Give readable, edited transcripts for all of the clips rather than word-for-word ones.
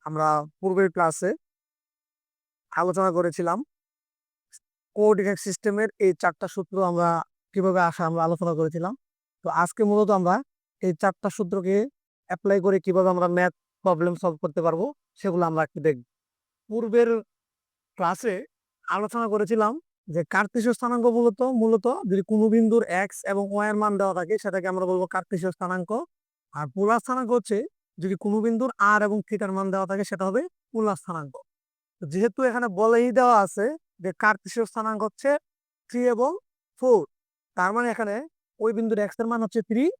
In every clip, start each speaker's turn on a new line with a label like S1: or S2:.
S1: আমরা পূর্বের ক্লাসে আলোচনা করেছিলাম কোঅর্ডিনেট সিস্টেমের এই 4টা সূত্র আমরা কিভাবে আসা আমরা আলোচনা করেছিলাম। তো আজকে মূলত আমরা এই 4টা সূত্রকে অ্যাপ্লাই করে কিভাবে আমরা ম্যাথ প্রবলেম সলভ করতে পারবো সেগুলো আমরা একটু দেখব। পূর্বের ক্লাসে আলোচনা করেছিলাম যে কার্তেশীয় স্থানাঙ্ক মূলত মূলত যদি কোনো বিন্দুর এক্স এবং ওয়াই এর মান দেওয়া থাকে সেটাকে আমরা বলবো কার্তেশীয় স্থানাঙ্ক। আর পোলার স্থানাঙ্ক হচ্ছে যদি কোনো বিন্দুর আর এবং থিটার মান দেওয়া থাকে সেটা হবে পোলার স্থানাঙ্ক। যেহেতু এখানে বলেই দেওয়া আছে যে কার্তেশীয় স্থানাঙ্ক হচ্ছে 3 এবং 4, তার মানে এখানে ওই বিন্দুর এক্স এর মান হচ্ছে 3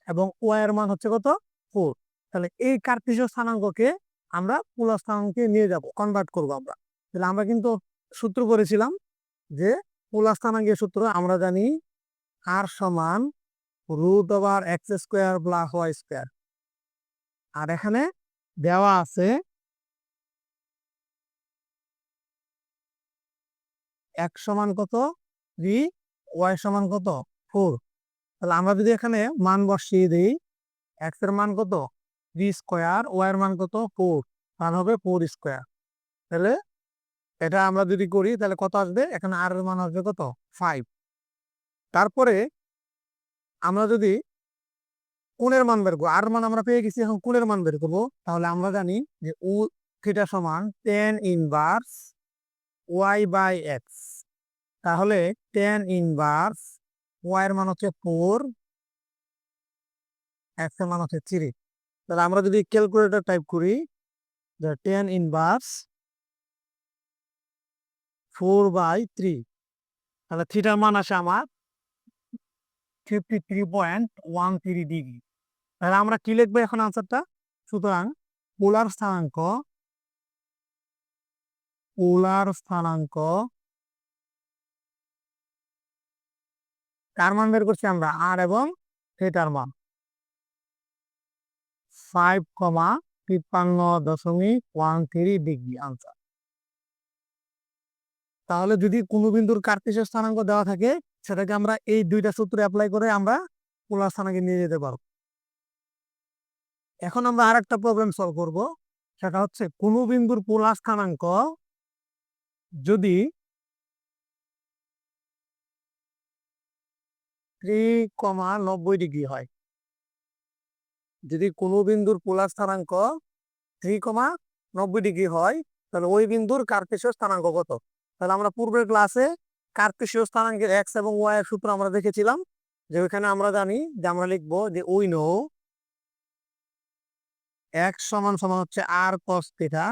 S1: এবং ওয়াই এর মান হচ্ছে কত 4। তাহলে এই কার্তেশীয় স্থানাঙ্ককে আমরা পোলার স্থানাঙ্কে নিয়ে যাব, কনভার্ট করব আমরা। তাহলে আমরা কিন্তু সূত্র করেছিলাম যে পোলার স্থানাঙ্কের সূত্র আমরা জানি আর সমান √x² প্লাস y²। আর এখানে দেওয়া আছে x সমান কত 3, y সমান কত 4। তাহলে আমরা যদি এখানে মান বসিয়ে দিই, x এর মান কত 3², y এর মান কত 4, তাহলে হবে 4²। তাহলে এটা আমরা যদি করি তাহলে কত আসবে, এখানে r এর মান আসবে কত 5। তারপরে আমরা যদি কোণের মান বের করবো, আর মান আমরা পেয়ে গেছি, এখন কোণের মান বের করবো। তাহলে আমরা জানি যে উ থিটা সমান tan ইনভার্স y/x। তাহলে tan ইনভার্স y এর মান হচ্ছে 4, x এর মান হচ্ছে 3। তাহলে আমরা যদি ক্যালকুলেটর টাইপ করি যে tan ইনভার্স 4/3, তাহলে থিটার মান আসে আমার 53.13 ডিগ্রি। তাহলে আমরা কি লিখবো এখন আনসারটা? সুতরাং পোলার স্থানাঙ্ক কার মান বের করছি আমরা, আর এবং থিটার মান 5,53.13 ডিগ্রি আনসার। তাহলে যদি কোনো বিন্দুর কার্তেশীয় স্থানাঙ্ক দেওয়া থাকে সেটাকে আমরা এই দুইটা সূত্র অ্যাপ্লাই করে আমরা পোলার স্থানাঙ্কে নিয়ে যেতে পারবো। এখন আমরা আর একটা প্রবলেম সলভ করব, সেটা হচ্ছে কোনো বিন্দুর পোলার স্থানাঙ্ক যদি 3,90 ডিগ্রি হয়। যদি কোনো বিন্দুর পোলার স্থানাঙ্ক 3,90 ডিগ্রি হয় তাহলে ওই বিন্দুর কার্তেশীয় স্থানাঙ্ক কত? তাহলে আমরা পূর্বের ক্লাসে কার্তেশীয় স্থানাঙ্কের এক্স এবং ওয়াই এর সূত্র আমরা দেখেছিলাম, যে ওইখানে আমরা জানি যে আমরা লিখবো যে উই নো x সমান সমান হচ্ছে r cos থিটা।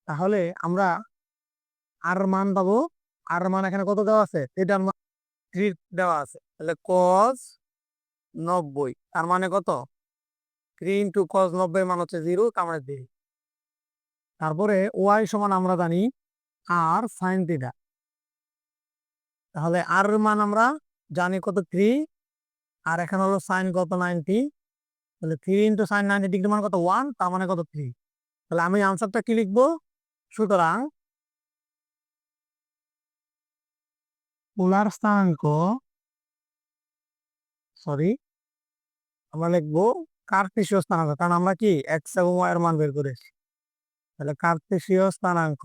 S1: তাহলে আমরা আর মান পাবো, আর মান এখানে কত দেওয়া আছে, থিটার মান 3 দেওয়া আছে, তাহলে cos 90 তার মানে কত 3 × cos 90 মান হচ্ছে 0, তার মানে 3। তারপরে ওয়াই সমান আমরা জানি আর সাইন থিটা। তাহলে আর এর মান আমরা জানি কত 3, আর এখানে হলো সাইন কত 90, তাহলে 3 × sin 90 ডিগ্রি মান কত 1, তার মানে কত 3। তাহলে আমি আনসারটা কি লিখবো? সুতরাং পোলার স্থানাঙ্ক আমরা লিখবো কার্তেশীয় স্থানাঙ্ক, কারণ আমরা কি এক্স এবং ওয়াই এর মান বের করেছি। তাহলে কার্তেশীয় স্থানাঙ্ক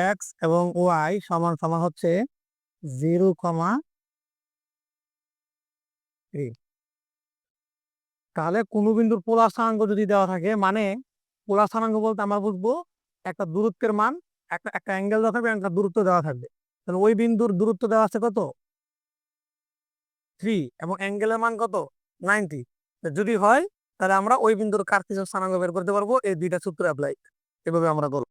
S1: এক্স এবং ওয়াই সমান সমান হচ্ছে 0,3। তাহলে কোনো বিন্দুর পোলার স্থানাঙ্ক যদি দেওয়া থাকে, মানে পোলার স্থানাঙ্ক বলতে আমরা বুঝবো একটা দূরত্বের মান, একটা একটা অ্যাঙ্গেল দেওয়া থাকবে, একটা দূরত্ব দেওয়া থাকবে। তাহলে ওই বিন্দুর দূরত্ব দেওয়া আছে কত 3 এবং অ্যাঙ্গেলের মান কত 90। যদি হয় তাহলে আমরা ওই বিন্দুর কার্তেশীয় স্থানাঙ্ক বের করতে পারবো এই দুইটা সূত্র অ্যাপ্লাই, এভাবে আমরা করবো।